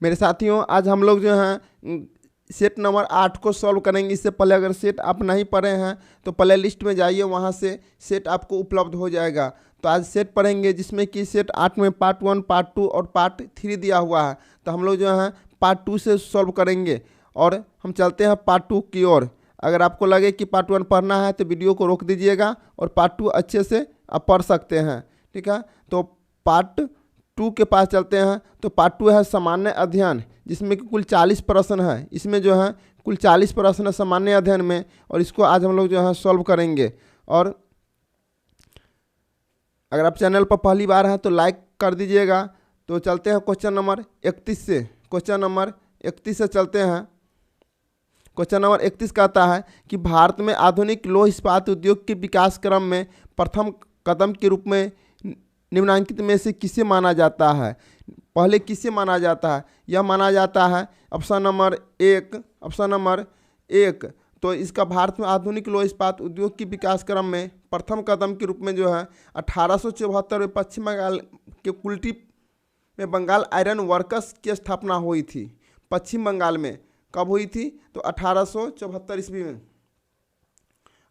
मेरे साथियों आज हम लोग जो हैं सेट नंबर 8 को सॉल्व करेंगे। इससे पहले अगर सेट आप नहीं पढ़े हैं तो प्ले लिस्ट में जाइए, वहाँ से सेट आपको उपलब्ध हो जाएगा। तो आज सेट पढ़ेंगे जिसमें कि सेट 8 में पार्ट 1, पार्ट 2 और पार्ट 3 दिया हुआ है। तो हम लोग जो हैं पार्ट 2 से सॉल्व करेंगे और हम चलते हैं पार्ट 2 की ओर। अगर आपको लगे कि पार्ट 1 पढ़ना है तो वीडियो को रोक दीजिएगा और पार्ट 2 अच्छे से आप पढ़ सकते हैं, ठीक है। तो पार्ट 2 के पास चलते हैं। तो पार्ट 2 है सामान्य अध्ययन, जिसमें कि कुल 40 प्रश्न है। इसमें जो है कुल 40 प्रश्न है सामान्य अध्ययन में, और इसको आज हम लोग जो है सॉल्व करेंगे। और अगर आप चैनल पर पहली बार हैं तो लाइक कर दीजिएगा। तो चलते हैं क्वेश्चन नंबर 31 से। क्वेश्चन नंबर 31 से चलते हैं। क्वेश्चन नंबर 31 कहता है कि भारत में आधुनिक लौह इस्पात उद्योग के विकास क्रम में प्रथम कदम के रूप में निम्नलिखित में से किसे माना जाता है। पहले किसे माना जाता है? यह माना जाता है ऑप्शन नंबर 1। तो इसका भारत में आधुनिक लौह इस्पात उद्योग के विकास क्रम में प्रथम कदम के रूप में जो है 1874 में पश्चिम बंगाल के कुल्टी में बंगाल आयरन वर्कर्स की स्थापना हुई थी। पश्चिम बंगाल में कब हुई थी? तो 1874 ईस्वी में।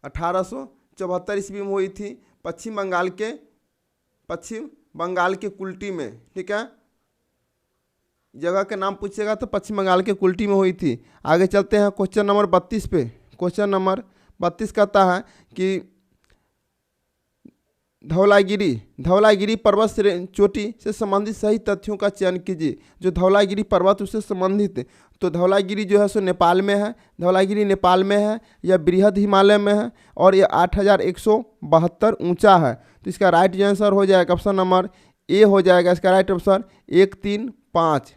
1874 ईस्वी में हुई थी पश्चिम बंगाल के कुल्टी में, ठीक है। जगह के नाम पूछेगा तो पश्चिम बंगाल के कुल्टी में हुई थी। आगे चलते हैं क्वेश्चन नंबर 32 पे। क्वेश्चन नंबर 32 कहता है कि धौलागिरी पर्वत चोटी से संबंधित सही तथ्यों का चयन कीजिए। जो धौलागिरी पर्वत उससे संबंधित, तो धौलागिरी जो है सो नेपाल में है। धौलागिरी नेपाल में है, यह बृहद हिमालय में है और यह 8172 ऊंचा है। तो इसका राइट आंसर हो जाएगा ऑप्शन नंबर ए हो जाएगा इसका राइट आंसर 1, 3, 5।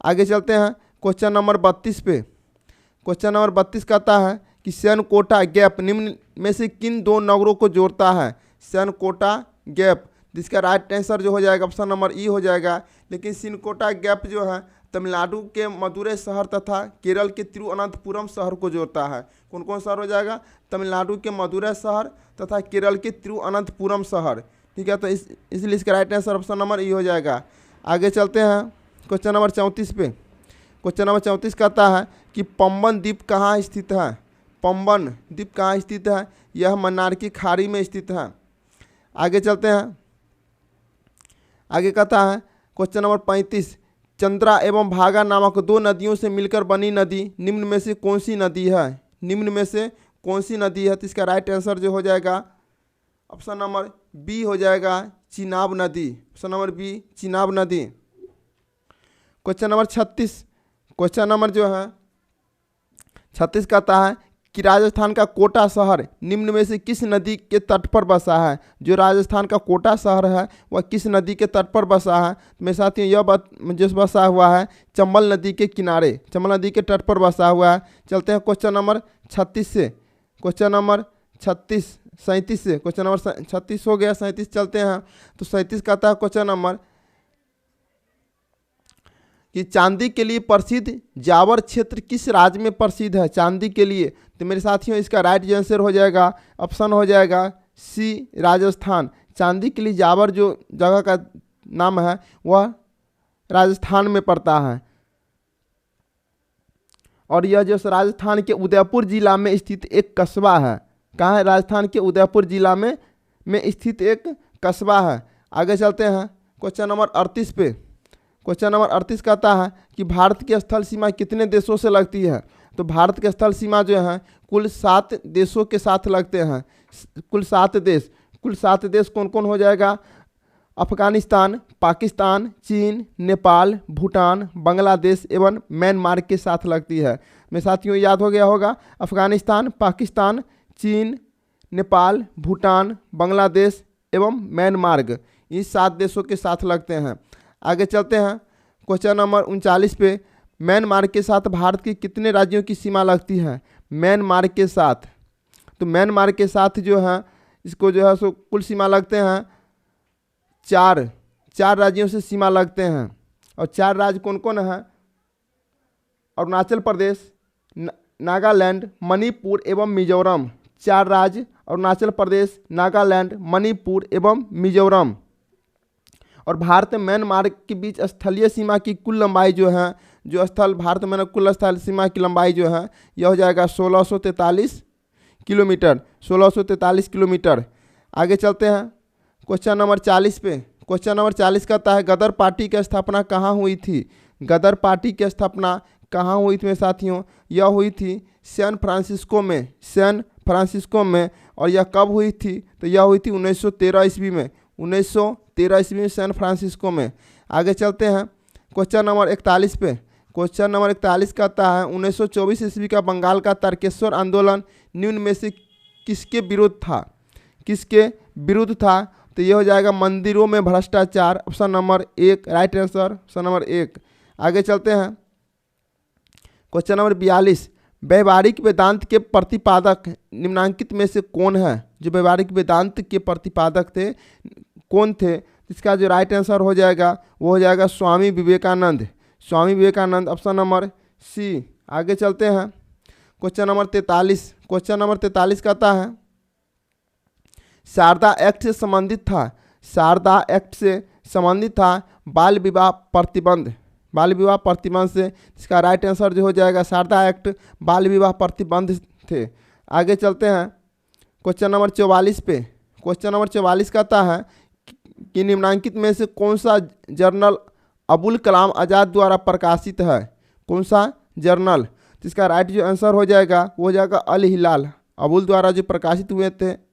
आगे चलते हैं क्वेश्चन नंबर 32 पे। क्वेश्चन नंबर 32 कहता है कि सैनकोटा गैप निम्न में से किन दो नगरों को जोड़ता है। सैनकोटा गैप, जिसका राइट आंसर जो हो जाएगा ऑप्शन नंबर ई हो जाएगा। लेकिन सैनकोटा गैप जो है तमिलनाडु के मदुरै शहर तथा केरल के तिरुवनंतपुरम शहर को जोड़ता है। कौन कौन शहर हो जाएगा? तमिलनाडु के मदुरै शहर तथा केरल के तिरुवनंतपुरम शहर, ठीक है। तो इसलिए इसका राइट आंसर ऑप्शन नंबर ई हो जाएगा। आगे चलते हैं क्वेश्चन नंबर 34 पे। क्वेश्चन नंबर 34 कहता है कि पंबन द्वीप कहाँ स्थित है। पंबन द्वीप कहाँ स्थित है? यह मन्नार की खाड़ी में स्थित है। आगे चलते हैं। आगे कहता है क्वेश्चन नंबर 35, चंद्रा एवं भागा नामक दो नदियों से मिलकर बनी नदी निम्न में से कौन सी नदी है। निम्न में से कौन सी नदी है? तो इसका राइट आंसर जो हो जाएगा ऑप्शन नंबर बी हो जाएगा चिनाब नदी। ऑप्शन नंबर बी चिनाब नदी। Question number 36। क्वेश्चन नंबर जो है 36 कहता है कि राजस्थान का कोटा शहर निम्न में से किस नदी के तट पर बसा है। जो राजस्थान का कोटा शहर है वह किस नदी के तट पर बसा है। मेरे साथियों यह जो बसा हुआ है चंबल नदी के किनारे, चंबल नदी के तट पर बसा हुआ है। चलते हैं क्वेश्चन नंबर 36 से। क्वेश्चन नंबर 37 से। क्वेश्चन नंबर 36 हो गया, 37 चलते हैं। तो 37 कहता है क्वेश्चन नंबर कि चांदी के लिए प्रसिद्ध जावर क्षेत्र किस राज्य में प्रसिद्ध है। चांदी के लिए, तो मेरे साथियों इसका राइट आंसर हो जाएगा ऑप्शन हो जाएगा सी राजस्थान। चांदी के लिए जावर जो जगह का नाम है वह राजस्थान में पड़ता है। और यह जो राजस्थान के उदयपुर जिला में स्थित एक कस्बा है। कहाँ है? राजस्थान के उदयपुर जिला में स्थित एक कस्बा है। आगे चलते हैं क्वेश्चन नंबर 38 पे। क्वेश्चन नंबर 38 कहता है कि भारत की स्थल सीमा कितने देशों से लगती है। तो भारत की स्थल सीमा जो है कुल 7 देशों के साथ लगते हैं। कुल 7 देश। कुल 7 देश कौन कौन हो जाएगा? अफगानिस्तान, पाकिस्तान, चीन, नेपाल, भूटान, बांग्लादेश एवं म्यांमार के साथ लगती है। मेरे साथियों याद हो गया होगा, अफगानिस्तान, पाकिस्तान, चीन, नेपाल, भूटान, बांग्लादेश एवं म्यांमार, ये 7 देशों के साथ लगते हैं। आगे चलते हैं क्वेश्चन नंबर 39 पे। म्यांमार के साथ भारत के कितने राज्यों की सीमा लगती है। म्यांमार के साथ, तो म्यांमार के साथ जो है इसको जो है सो कुल सीमा लगते हैं 4 राज्यों से सीमा लगते हैं। और 4 राज्य कौन कौन है? अरुणाचल प्रदेश, नागालैंड, मणिपुर एवं मिजोरम। 4 राज्य अरुणाचल प्रदेश, नागालैंड, मणिपुर एवं मिजोरम। और भारत म्यांमार के बीच स्थलीय सीमा की कुल लंबाई जो है, जो स्थल भारत में कुल स्थल सीमा की लंबाई जो है यह हो जाएगा 1643 किलोमीटर, 1643 किलोमीटर। आगे चलते हैं क्वेश्चन नंबर 40 पे। क्वेश्चन नंबर 40 कहता है गदर पार्टी की स्थापना कहाँ हुई थी? गदर पार्टी की स्थापना कहाँ हुई थी मेरे साथियों? यह हुई थी सैन फ्रांसिस्को में, सैन फ्रांसिस्को में। और यह कब हुई थी? तो यह हुई थी 1913 ईस्वी में, 1913 ईस्वी में सैन फ्रांसिस्को में। आगे चलते हैं क्वेश्चन नंबर 41 पे। क्वेश्चन नंबर 41 कहता है 1924 ईस्वी का बंगाल का तारकेश्वर आंदोलन निम्न में से किसके विरुद्ध था? किसके विरुद्ध था? तो ये हो जाएगा मंदिरों में भ्रष्टाचार, option number 1 right answer, option number 1। आगे चलते हैं क्वेश्चन नंबर 42। व्यवहारिक वेदांत के प्रतिपादक निम्नांकित में से कौन है? जो व्यवहारिक वेदांत के प्रतिपादक थे कौन थे? इसका जो राइट आंसर हो जाएगा वो हो जाएगा Swami Vivekananda, Swami Vivekananda, option number C. आगे चलते हैं क्वेश्चन नंबर 43। क्वेश्चन नंबर 43 कहता है शारदा एक्ट से संबंधित था, शारदा एक्ट से संबंधित था बाल विवाह प्रतिबंध, बाल विवाह प्रतिबंध से। इसका राइट आंसर जो हो जाएगा शारदा एक्ट बाल विवाह प्रतिबंध थे। आगे चलते हैं क्वेश्चन नंबर 44 पे। क्वेश्चन नंबर 44 कहता है कि निम्नांकित में से कौन सा जर्नल अबुल कलाम आज़ाद द्वारा प्रकाशित है? कौन सा जर्नल? तो इसका राइट जो आंसर हो जाएगा वो हो जाएगा अल हिलाल, अबुल द्वारा जो प्रकाशित हुए थे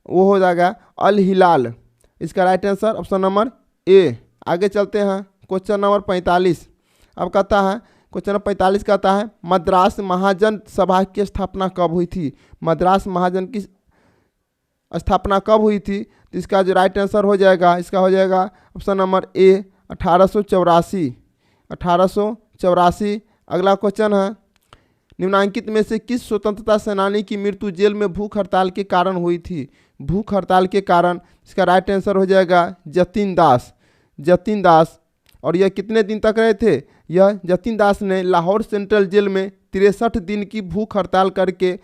वो हो जाएगा अल हिलाल। इसका राइट आंसर ऑप्शन नंबर ए। आगे चलते हैं क्वेश्चन नंबर 45। अब कहता है क्वेश्चन नंबर 45 कहता है मद्रास महाजन सभा की स्थापना कब हुई थी? मद्रास महाजन की स्थापना कब हुई थी? तो इसका जो राइट आंसर हो जाएगा इसका हो जाएगा ऑप्शन नंबर ए 1884, 1884। अगला क्वेश्चन है निम्नांकित में से किस स्वतंत्रता सेनानी की मृत्यु जेल में भूख हड़ताल के कारण हुई थी? भूख हड़ताल के कारण। इसका राइट आंसर हो जाएगा जतिन दास, जतिन दास। और यह कितने दिन तक रहे थे? यह जतिन दास ने लाहौर सेंट्रल जेल में 63 दिन की भूख हड़ताल करके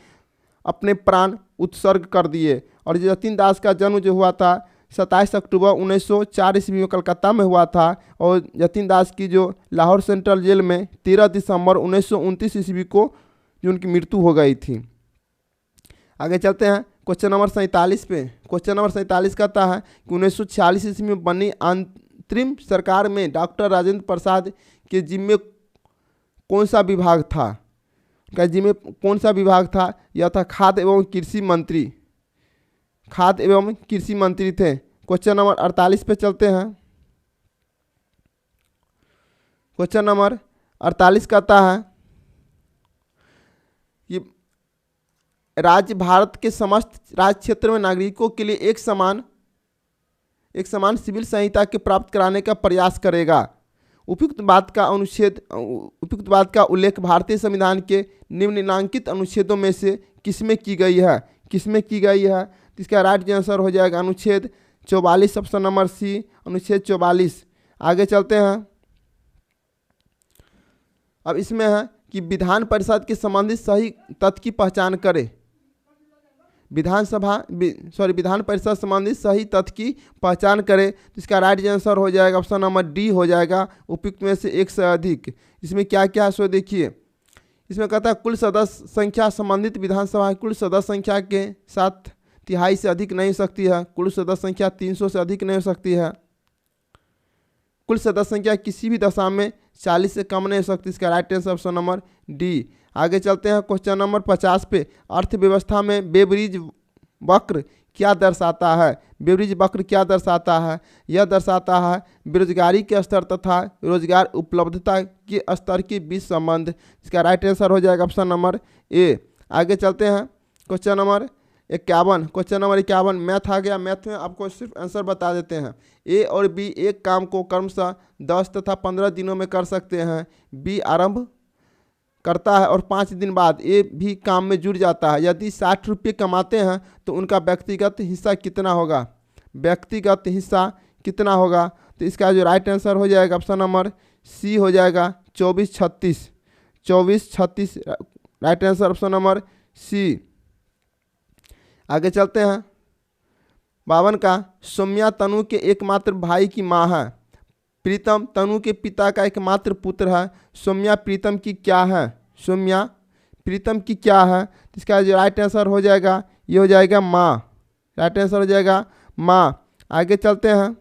अपने प्राण उत्सर्ग कर दिए। और जतिन दास का जन्म जो हुआ था 27 अक्टूबर 1904 ईस्वी में कलकत्ता में हुआ था। और जतिन दास की जो लाहौर सेंट्रल जेल में 13 दिसंबर 1929 ईस्वी को जो उनकी मृत्यु हो गई थी। आगे चलते हैं क्वेश्चन नंबर 47 पे। क्वेश्चन नंबर 47 कहता है कि 1946 ईस्वी में बनी अंतरिम सरकार में डॉक्टर राजेंद्र प्रसाद के जिम्मे कौन सा विभाग था? क्या जिम्मे कौन सा विभाग था? यह था खाद्य एवं कृषि मंत्री, खाद्य एवं कृषि मंत्री थे। क्वेश्चन नंबर 48 पे चलते हैं। क्वेश्चन नंबर 48 कहता है कि राज्य भारत के समस्त राज्य क्षेत्र में नागरिकों के लिए एक समान सिविल संहिता के प्राप्त कराने का प्रयास करेगा। उपयुक्त बात का उल्लेख भारतीय संविधान के निम्नलिखित अनुच्छेदों में से किसमें की गई है? किसमें की गई है? तो इसका राइट आंसर हो जाएगा अनुच्छेद 44, ऑप्शन नंबर सी, अनुच्छेद 44। आगे चलते हैं। अब इसमें है कि विधान परिषद के संबंधित सही तथ्य की पहचान करें। विधान परिषद संबंधित सही तथ्य की पहचान करें। तो इसका राइट आंसर हो जाएगा ऑप्शन नंबर डी हो जाएगा उपयुक्त में से एक से अधिक। इसमें क्या क्या है सो देखिए। इसमें कहता है कुल सदस्य संख्या संबंधित विधानसभा कुल सदस्य संख्या के 7/3 से अधिक नहीं हो सकती है। कुल सदस्य संख्या 300 से अधिक नहीं हो सकती है। कुल सदस्य संख्या किसी भी दशा में 40 से कम नहीं हो सकती। इसका right answer option number D. आगे चलते हैं क्वेश्चन नंबर 50 पे। अर्थव्यवस्था में बेब्रिज वक्र क्या दर्शाता है? बेब्रिज वक्र क्या दर्शाता है? यह दर्शाता है बेरोजगारी के स्तर तथा रोजगार उपलब्धता के स्तर के बीच संबंध। इसका राइट आंसर हो जाएगा ऑप्शन नंबर ए। आगे चलते हैं question number 51। Question number 51 math आ गया। मैथ में आपको सिर्फ आंसर बता देते हैं। ए और बी एक काम को क्रमशः 10 तथा 15 दिनों में कर सकते हैं। बी आरंभ करता है और 5 दिन बाद ए भी काम में जुड़ जाता है। यदि 60 रुपये कमाते हैं तो उनका व्यक्तिगत हिस्सा कितना होगा? व्यक्तिगत हिस्सा कितना होगा? तो इसका जो राइट आंसर हो जाएगा ऑप्शन नंबर सी हो जाएगा 24-36, 24-36 right answer option number C. आगे चलते हैं 52 का सौम्या तनु के एकमात्र भाई की माँ है। प्रीतम तनु के पिता का एकमात्र पुत्र है। सौम्या प्रीतम की क्या है? सौम्या प्रीतम की क्या है? तो इसका जो राइट आंसर हो जाएगा ये हो जाएगा माँ। राइट आंसर हो जाएगा माँ। आगे चलते हैं।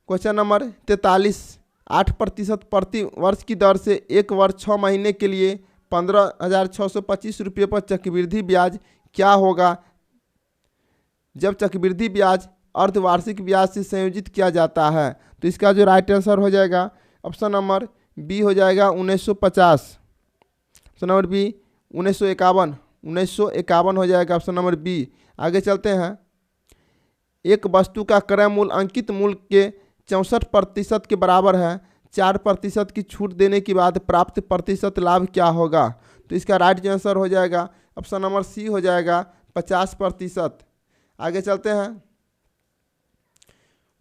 क्वेश्चन नंबर 43, 8% प्रति वर्ष की दर से एक वर्ष 6 महीने के लिए 15,625 रुपये पर चक्रवृद्धि ब्याज क्या होगा जब चक्रवृद्धि ब्याज अर्धवार्षिक ब्याज से संयोजित किया जाता है? तो इसका जो राइट आंसर हो जाएगा ऑप्शन नंबर बी हो जाएगा 1950। ऑप्शन नंबर बी 1951 हो जाएगा ऑप्शन नंबर बी। आगे चलते हैं। एक वस्तु का क्रय मूल्य अंकित मूल्य के 64% के बराबर है। 4% की छूट देने के बाद प्राप्त प्रतिशत लाभ क्या होगा? तो इसका राइट आंसर हो जाएगा ऑप्शन नंबर सी हो जाएगा 50%। आगे चलते हैं।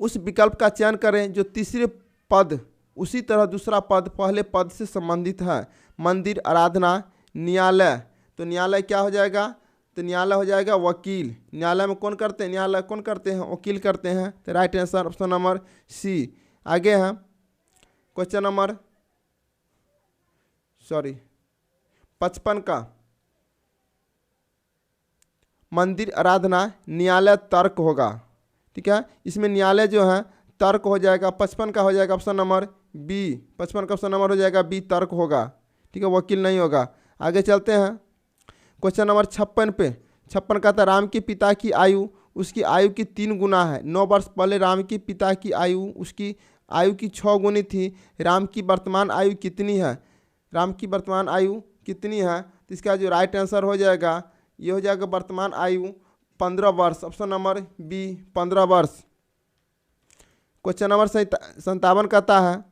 उस विकल्प का चयन करें जो तीसरे पद उसी तरह दूसरा पद पहले पद से संबंधित है। मंदिर, आराधना, न्यायालय। तो न्यायालय क्या हो जाएगा? तो न्यायालय हो जाएगा वकील। न्यायालय में कौन करते हैं? न्यायालय कौन करते हैं? वकील करते हैं। तो right answer option number C. आगे हैं क्वेश्चन नंबर 55 का मंदिर, आराधना, न्यायालय, तर्क होगा। ठीक है, इसमें न्यायालय जो है तर्क हो जाएगा। 55 का हो जाएगा ऑप्शन नंबर बी। 55 का ऑप्शन नंबर हो जाएगा बी, तर्क होगा। ठीक है, वकील नहीं होगा। आगे चलते हैं क्वेश्चन नंबर 56 पे। 56 का था राम के पिता की आयु उसकी आयु की 3 गुना है। 9 वर्ष पहले राम के पिता की आयु उसकी आयु की 6 गुनी थी। राम की वर्तमान आयु कितनी है? राम की वर्तमान आयु कितनी है? तो इसका जो राइट आंसर हो जाएगा ये हो जाएगा वर्तमान आयु 15 वर्ष। ऑप्शन नंबर बी 15 वर्ष। क्वेश्चन नंबर 57 कहता है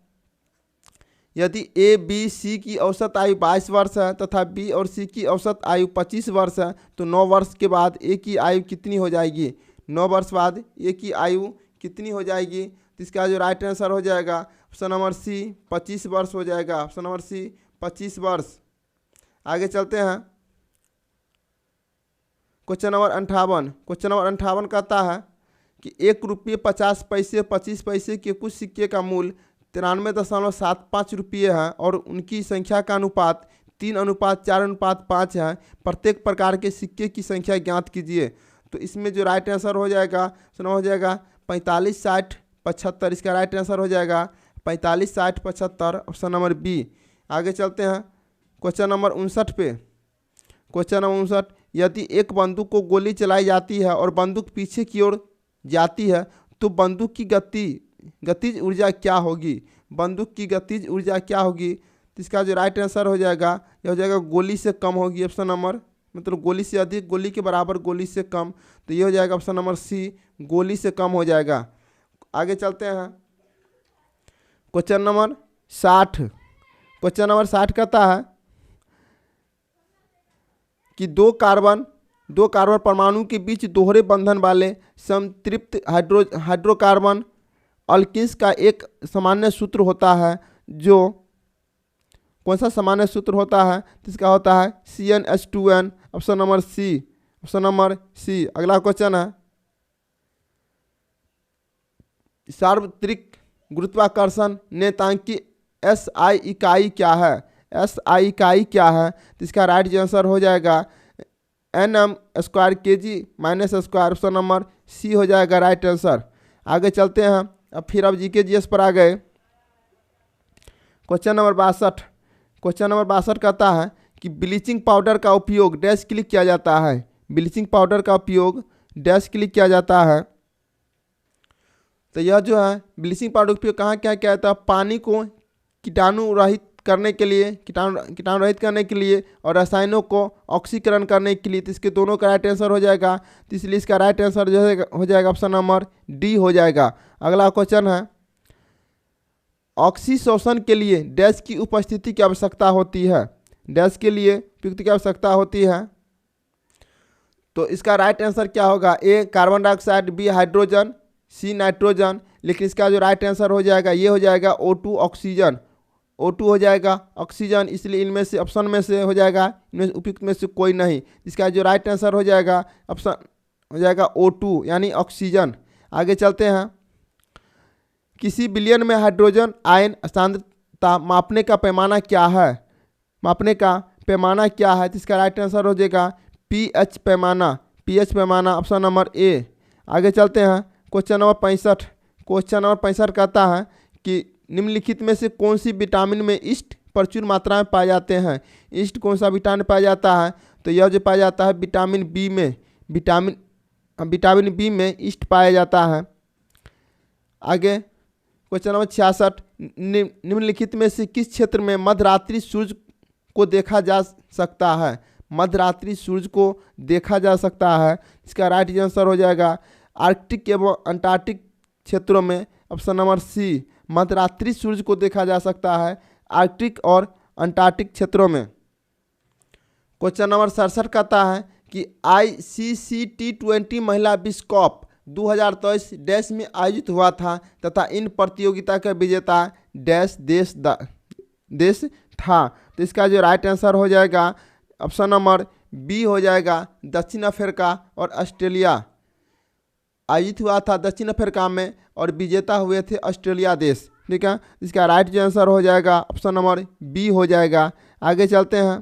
यदि ए बी सी की औसत आयु 22 वर्ष है तथा बी और सी की औसत आयु 25 वर्ष है तो 9 वर्ष के बाद ए की आयु कितनी हो जाएगी? 9 वर्ष बाद ए की आयु कितनी हो जाएगी? तो इसका जो राइट आंसर हो जाएगा ऑप्शन नंबर सी 25 वर्ष हो जाएगा। ऑप्शन नंबर सी 25 वर्ष। आगे चलते हैं क्वेश्चन नंबर 58। क्वेश्चन नंबर 58 कहता है कि 1 रुपये 50 पैसे 25 पैसे के कुछ सिक्के का मूल्य 93.75 रुपये है और उनकी संख्या का अनुपात 3:4:5 है। प्रत्येक प्रकार के सिक्के की संख्या ज्ञात कीजिए। तो इसमें जो राइट आंसर हो जाएगा हो जाएगा 45, 60, 75। इसका राइट आंसर हो जाएगा 45, 60, 75। Option number B. आगे चलते हैं क्वेश्चन नंबर 59 पे। क्वेश्चन नंबर 59, यदि एक बंदूक को गोली चलाई जाती है और बंदूक पीछे की ओर जाती है तो बंदूक की गतिज ऊर्जा क्या होगी? बंदूक की गतिज ऊर्जा क्या होगी? तो इसका जो राइट आंसर हो जाएगा यह हो जाएगा गोली से कम होगी। ऑप्शन नंबर मतलब गोली से अधिक, गोली के बराबर, गोली से कम। तो ये हो जाएगा ऑप्शन नंबर सी, गोली से कम हो जाएगा। आगे चलते हैं क्वेश्चन नंबर 60। क्वेश्चन नंबर 60 कहता है कि दो कार्बन परमाणु के बीच दोहरे बंधन वाले संतृप्त हाइड्रोकार्बन अल्किन्स का एक सामान्य सूत्र होता है। जो कौन सा सामान्य सूत्र होता है? तो इसका होता है CnH2n। Option number C. Option number C. अगला क्वेश्चन है सार्वत्रिक गुरुत्वाकर्षण नियतांक की SI इकाई क्या है? SI इकाई क्या है? तो इसका राइट आंसर हो जाएगा Nm² kg - square. Option number C हो जाएगा राइट आंसर। आगे चलते हैं। अब GK GS पर आ गए। Question number 62। क्वेश्चन नंबर 62 कहता है कि ब्लीचिंग पाउडर का उपयोग डैश के लिए किया जाता है। ब्लीचिंग पाउडर का उपयोग डैश के लिए किया जाता है। तो यह जो है ब्लीचिंग पाउडर का उपयोग कहाँ क्या किया जाता है? पानी को कीटाणु रहित करने के लिए, कीटाणु रहित करने के लिए और रसायनों को ऑक्सीकरण करने के लिए। तो इसके दोनों का राइट आंसर हो जाएगा। तो इसलिए इसका राइट आंसर जो है हो जाएगा ऑप्शन नंबर डी हो जाएगा। अगला क्वेश्चन है ऑक्सीशोषण के लिए डैश की उपस्थिति की आवश्यकता होती है। डैश के लिए उपयुक्त की आवश्यकता होती है। तो इसका राइट आंसर क्या होगा? A carbon dioxide, B hydrogen, C nitrogen. लेकिन इसका जो राइट आंसर हो जाएगा ये हो जाएगा O2 ऑक्सीजन। O2 हो जाएगा, ऑक्सीजन, इसलिए इनमें से ऑप्शन में से हो जाएगा, इनमें उपयुक्त में से कोई नहीं। इसका जो राइट आंसर हो जाएगा ऑप्शन हो जाएगा O2 यानी ऑक्सीजन। आगे चलते हैं। किसी विलयन में हाइड्रोजन आयन सांद्रता मापने का पैमाना क्या है? मापने का पैमाना क्या है? तो इसका राइट आंसर हो जाएगा pH पैमाना। pH पैमाना ऑप्शन नंबर ए। आगे चलते हैं। Question number 65। क्वेश्चन नंबर 65 कहता है कि निम्नलिखित में से कौन सी विटामिन में ईस्ट प्रचुर मात्रा में पाए जाते हैं? ईस्ट कौन सा विटामिन पाया जाता है? तो यह जो पाया जाता है विटामिन बी में, विटामिन बी में ईस्ट पाया जाता है। आगे क्वेश्चन नंबर 66। निम्नलिखित में से किस क्षेत्र में मध्यरात्रि सूर्य को देखा जा सकता है? मध्यरात्रि सूर्य को देखा जा सकता है। इसका राइट आंसर हो जाएगा आर्कटिक एवं अंटार्कटिक क्षेत्रों में। ऑप्शन नंबर सी, मध्यरात्रि सूर्य को देखा जा सकता है आर्कटिक और अंटार्कटिक क्षेत्रों में। क्वेश्चन नंबर 67 कहता है कि ICC T20 महिला विश्व कप 2023 डैश में आयोजित हुआ था तथा इन प्रतियोगिता का विजेता डैश देश था। तो इसका जो राइट आंसर हो जाएगा ऑप्शन नंबर बी हो जाएगा दक्षिण अफ्रीका और ऑस्ट्रेलिया। आयोजित हुआ था दक्षिण अफ्रीका में और विजेता हुए थे ऑस्ट्रेलिया देश। ठीक है, इसका राइट जो आंसर हो जाएगा ऑप्शन नंबर बी हो जाएगा। आगे चलते हैं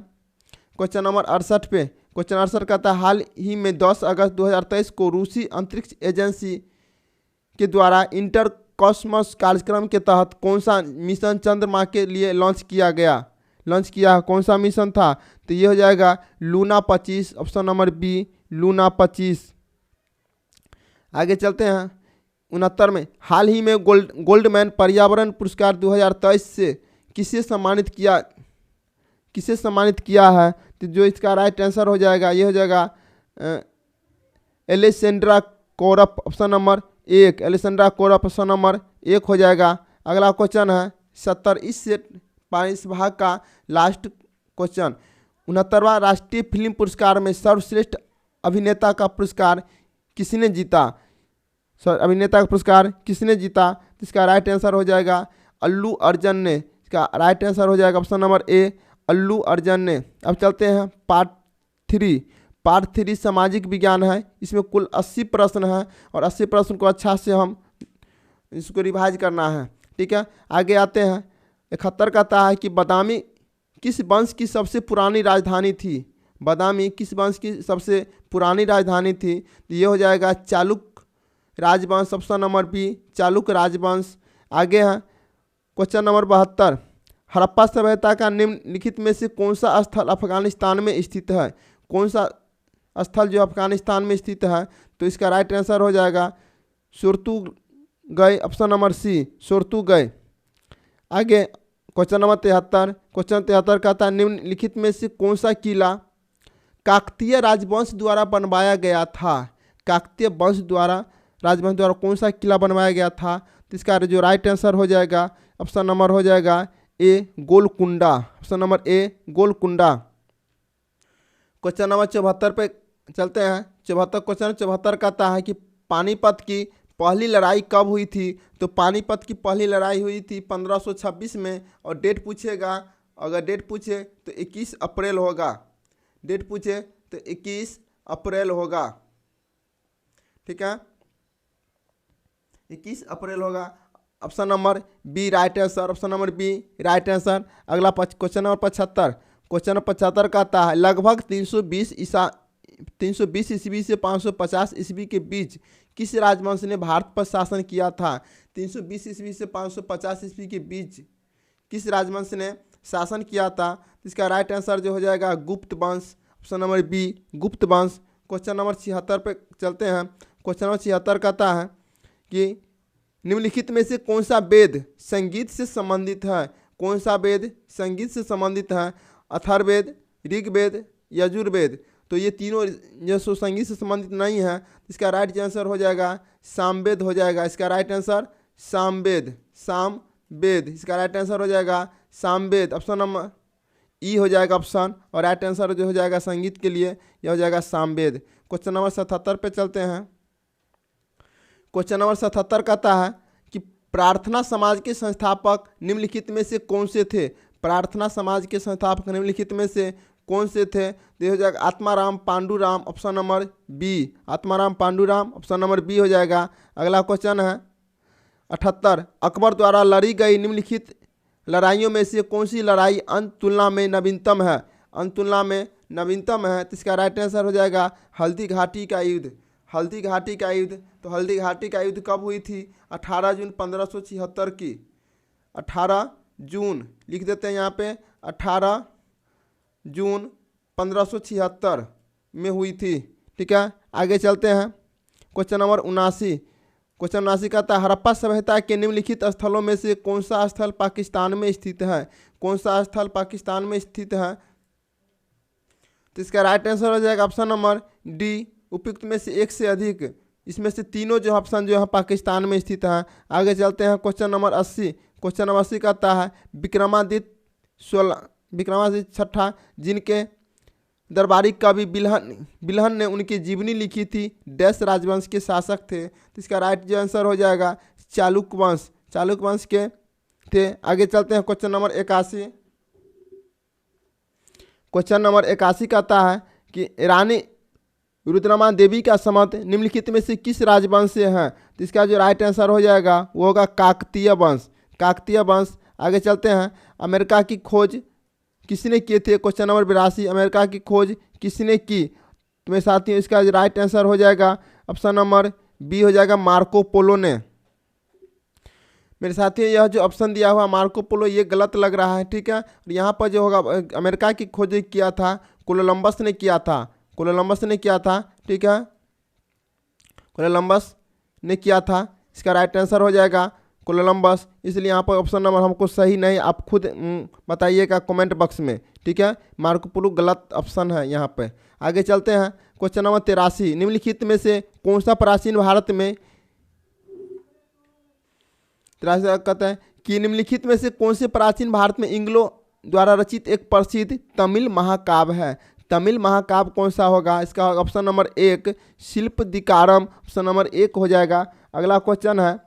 क्वेश्चन नंबर 68 पे। क्वेश्चन 68 कहता है हाल ही में 10 अगस्त 2023 को रूसी अंतरिक्ष एजेंसी के द्वारा इंटर कॉस्मोस कार्यक्रम के तहत कौन सा मिशन चंद्रमा के लिए लॉन्च किया कौन सा मिशन था? तो ये हो जाएगा Luna 25। Option number B Luna 25। आगे चलते हैं 69 में। हाल ही में गोल्डमैन पर्यावरण पुरस्कार 2023 से किसे सम्मानित किया है? तो जो इसका राइट आंसर हो जाएगा ये हो जाएगा Alessandra Korap. Option number 1 Alessandra Korap option number 1 हो जाएगा। अगला क्वेश्चन है 70। इस भाग का लास्ट क्वेश्चन। 69वां राष्ट्रीय फिल्म पुरस्कार में सर्वश्रेष्ठ अभिनेता का पुरस्कार किसने जीता? अभिनेता का पुरस्कार किसने जीता? इसका राइट आंसर हो जाएगा अल्लू अर्जुन ने। इसका राइट आंसर हो जाएगा ऑप्शन नंबर ए अल्लू अर्जुन ने। अब चलते हैं पार्ट 3। पार्ट 3 सामाजिक विज्ञान है। इसमें कुल 80 प्रश्न हैं और 80 प्रश्न को अच्छा से हम इसको रिवाइज करना है। ठीक है, आगे आते हैं। 71 कहता है कि बादामी किस वंश की सबसे पुरानी राजधानी थी? बादामी किस वंश की सबसे पुरानी राजधानी थी? तो ये हो जाएगा चालुक्य राजवंश। ऑप्शन नंबर बी चालुक्य राजवंश। आगे है क्वेश्चन नंबर 72। हड़प्पा सभ्यता का निम्नलिखित में से कौन सा स्थल अफगानिस्तान में स्थित है? कौन सा स्थल जो अफगानिस्तान में स्थित है? तो इसका राइट आंसर हो जाएगा सुरतुगय। ऑप्शन नंबर सी सुरतुगय। आगे क्वेश्चन नंबर 73। क्वेश्चन 73 कहता है निम्नलिखित में से कौन सा किला काकतीय राजवंश द्वारा बनवाया गया था? काकतीय राजवंश द्वारा कौन सा किला बनवाया गया था? तो इसका जो राइट आंसर हो जाएगा ऑप्शन नंबर हो जाएगा A Golconda. Option number A Golconda. Question number 74 पे चलते हैं। 74 क्वेश्चन 74 कहता है कि पानीपत की पहली लड़ाई कब हुई थी? तो पानीपत की पहली लड़ाई हुई थी 1526 में और डेट पूछेगा। अगर डेट पूछे तो 21 अप्रैल होगा। डेट पूछे तो 21 अप्रैल होगा। ठीक है, 21 अप्रैल होगा। Option number B right answer. Option number B right answer. अगला क्वेश्चन नंबर 75। क्वेश्चन नंबर 75 कहता है लगभग 320 ईस्वी से 550 ईस्वी के बीच किस राजवंश ने भारत पर शासन किया था? 320 ईस्वी से 550 ईस्वी के बीच किस राजवंश ने शासन किया था? इसका राइट आंसर जो हो जाएगा गुप्त वंश। ऑप्शन नंबर बी गुप्त वंश। क्वेश्चन नंबर 76 पे चलते हैं। क्वेश्चन नंबर 76 कहता है कि निम्नलिखित में से कौन सा वेद संगीत से संबंधित है? कौन सा वेद संगीत से संबंधित है? अथर्ववेद, ऋग्वेद, यजुर्वेद। तो ये तीनों जो संगीत से संबंधित नहीं है, इसका राइट आंसर हो जाएगा सामवेद हो जाएगा। इसका राइट आंसर सामवेद। इसका राइट आंसर हो जाएगा सामवेद। ऑप्शन नंबर ई हो जाएगा ऑप्शन, और राइट आंसर जो हो जाएगा संगीत के लिए यह हो जाएगा सामवेद। क्वेश्चन नंबर 77 पे चलते हैं। क्वेश्चन नंबर 77 कहता है कि प्रार्थना समाज के संस्थापक निम्नलिखित में से कौन से थे? प्रार्थना समाज के संस्थापक निम्नलिखित में से कौन से थे? तो हो जाएगा Atmaram Panduram, option number B, Atmaram Panduram, option number B हो जाएगा। अगला क्वेश्चन है 78, अकबर द्वारा लड़ी गई निम्नलिखित लड़ाइयों में से कौन सी लड़ाई अंत तुलना में नवीनतम है? अंत तुलना में नवीनतम है, तो इसका राइट आंसर हो जाएगा हल्दी घाटी का युद्ध। हल्दी घाटी का युद्ध, तो हल्दी घाटी का युद्ध कब हुई थी? 18 जून 1576 की, 18 जून लिख देते हैं यहाँ पे, 18 जून 1576 में हुई थी। ठीक है, आगे चलते हैं। क्वेश्चन नंबर 79, क्वेश्चन 79 कहता है हड़प्पा सभ्यता के निम्नलिखित स्थलों में से कौन सा स्थल पाकिस्तान में स्थित है? कौन सा स्थल पाकिस्तान में स्थित है? तो इसका राइट आंसर हो जाएगा ऑप्शन नंबर डी, उपयुक्त में से एक से अधिक, इसमें से तीनों जो ऑप्शन जो है पाकिस्तान में स्थित है। आगे चलते हैं क्वेश्चन नंबर 80, क्वेश्चन नंबर 80 कहता है विक्रमादित्य छठा जिनके दरबारी कवि बिल्हन ने उनकी जीवनी लिखी थी, डैश राजवंश के शासक थे? तो इसका राइट जो आंसर हो जाएगा चालुक्य वंश, चालुक्य वंश के थे। आगे चलते हैं क्वेश्चन नंबर 81, क्वेश्चन नंबर 81 कहता है कि रानी रुद्रमा देवी का संबंध निम्नलिखित में से किस राजवंश से है? तो इसका जो राइट आंसर हो जाएगा वो होगा काकतीय वंश, काकतीय वंश। आगे चलते हैं, अमेरिका की खोज किसने किए थे? क्वेश्चन नंबर 82, अमेरिका की खोज किसने की? तो मेरे साथियों इसका जो राइट आंसर हो जाएगा ऑप्शन नंबर बी हो जाएगा, मार्को पोलो ने। मेरे साथियों यह जो ऑप्शन दिया हुआ मार्को पोलो ये गलत लग रहा है। ठीक है, और यहाँ पर जो होगा अमेरिका की खोज किया था कोलंबस ने किया था, कोलंबस ने किया था। ठीक है, कोलंबस ने किया था, इसका राइट आंसर हो जाएगा कोलंबस। इसलिए यहाँ पर ऑप्शन नंबर हमको सही नहीं, आप खुद बताइएगा कमेंट बॉक्स में। ठीक है, मार्को पोलो गलत ऑप्शन है यहाँ पे। आगे चलते हैं क्वेश्चन नंबर 83, निम्नलिखित में से कौन सा प्राचीन भारत में 83 कहता है कि निम्नलिखित में से कौन से प्राचीन भारत में इंग्लो द्वारा रचित एक प्रसिद्ध तमिल महाकाव्य है? तमिल महाकाव्य कौन सा होगा? इसका ऑप्शन नंबर 1 शिल्पदिकारम, ऑप्शन नंबर 1 हो जाएगा। अगला क्वेश्चन है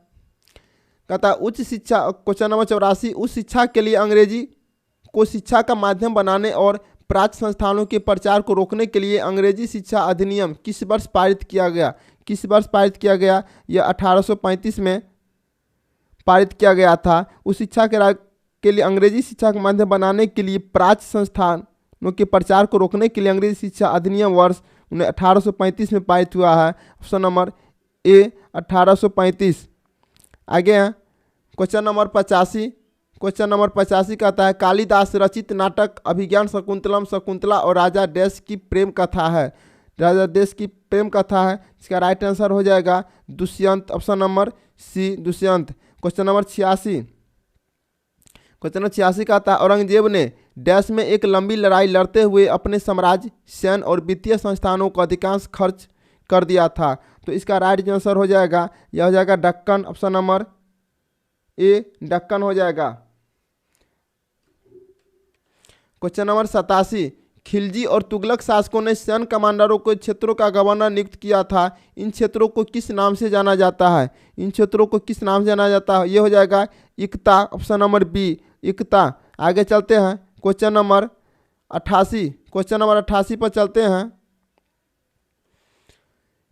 कहता है उच्च शिक्षा, क्वेश्चन नंबर 84, उच्च शिक्षा के लिए अंग्रेजी को शिक्षा का माध्यम बनाने और प्राच्य संस्थानों के प्रचार को रोकने के लिए अंग्रेजी शिक्षा अधिनियम किस वर्ष पारित किया गया? किस वर्ष पारित किया गया? यह 1835 में पारित किया गया था। उस शिक्षा के लिए अंग्रेजी शिक्षा का माध्यम बनाने के लिए प्राच्य संस्थानों के प्रचार को रोकने के लिए अंग्रेजी शिक्षा अधिनियम वर्ष 1835 में पारित हुआ है। ऑप्शन नंबर ए 1835। आगे हैं क्वेश्चन नंबर 85, क्वेश्चन नंबर 85 कहता है कालिदास रचित नाटक अभिज्ञान शकुंतलम शकुंतला और राजा डैश की प्रेम कथा है? राजा डैश की प्रेम कथा है, इसका राइट आंसर हो जाएगा Dushyant, option number C Dushyant. Question number 86, question number 86 कहता है औरंगजेब ने डैश में एक लंबी लड़ाई लड़ते हुए अपने साम्राज्य, सैन्य और वित्तीय संस्थानों को अधिकांश खर्च कर दिया था? तो इसका राइट आंसर हो जाएगा, यह हो जाएगा दक्कन, ऑप्शन नंबर ए दक्कन हो जाएगा। क्वेश्चन नंबर 87, खिलजी और तुगलक शासकों ने सैन्य कमांडरों को क्षेत्रों का गवर्नर नियुक्त किया था, इन क्षेत्रों को किस नाम से जाना जाता है? इन क्षेत्रों को किस नाम से जाना जाता है? ये हो जाएगा इक्ता, ऑप्शन नंबर बी इक्ता। आगे चलते हैं क्वेश्चन नंबर 88, क्वेश्चन नंबर 88 पर चलते हैं।